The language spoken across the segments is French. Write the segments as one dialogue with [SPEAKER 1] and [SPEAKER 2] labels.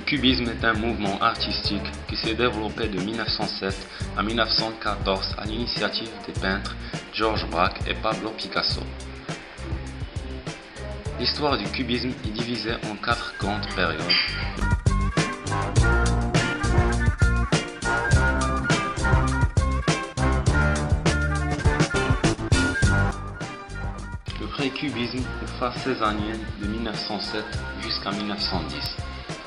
[SPEAKER 1] cubisme est un mouvement artistique qui s'est développé de 1907 à 1914 à l'initiative des peintres Georges Braque et Pablo Picasso. L'histoire du cubisme est divisée en 4 grandes périodes. Le pré-cubisme ou phase césarienne de 1907 jusqu'à 1910.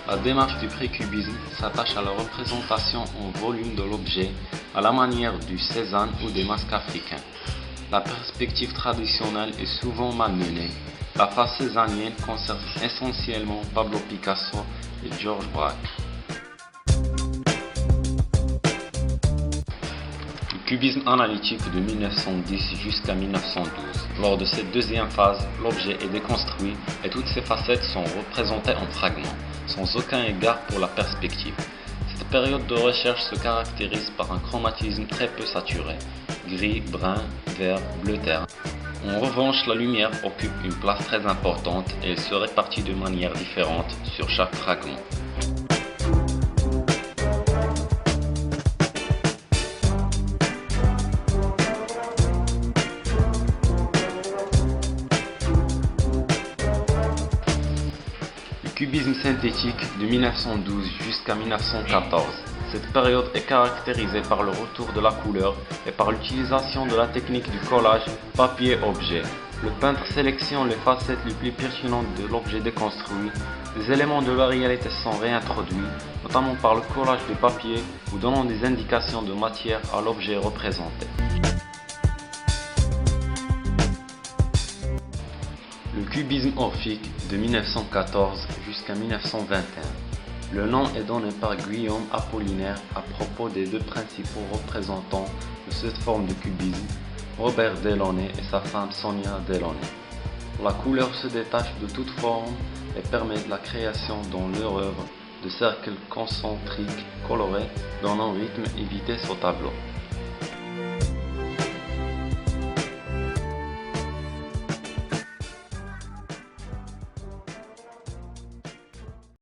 [SPEAKER 1] La démarche du pré-cubisme s'attache à la représentation en volume de l'objet à la manière du Cézanne ou des masques africains. La perspective traditionnelle est souvent malmenée. La phase césarienne concerne essentiellement Pablo Picasso et Georges Braque. Le cubisme analytique de 1910 jusqu'à 1912. Lors de cette deuxième phase, l'objet est déconstruit et toutes ses facettes sont représentées en fragments, sans aucun égard pour la perspective. Cette période de recherche se caractérise par un chromatisme très peu saturé, gris, brun, vert, bleu terre. En revanche, la lumière occupe une place très importante et elle se répartit de manière différente sur chaque fragment. Le cubisme synthétique de 1912 jusqu'à 1914. Cette période est caractérisée par le retour de la couleur et par l'utilisation de la technique du collage papier-objet. Le peintre sélectionne les facettes les plus pertinentes de l'objet déconstruit. Des éléments de la réalité sont réintroduits, notamment par le collage de papier ou donnant des indications de matière à l'objet représenté. Le cubisme orphique de 1914 jusqu'à 1921. Le nom est donné par Guillaume Apollinaire à propos des deux principaux représentants de cette forme de cubisme, Robert Delaunay et sa femme Sonia Delaunay. La couleur se détache de toute forme et permet la création dans leur œuvre de cercles concentriques colorés donnant rythme et vitesse au tableau.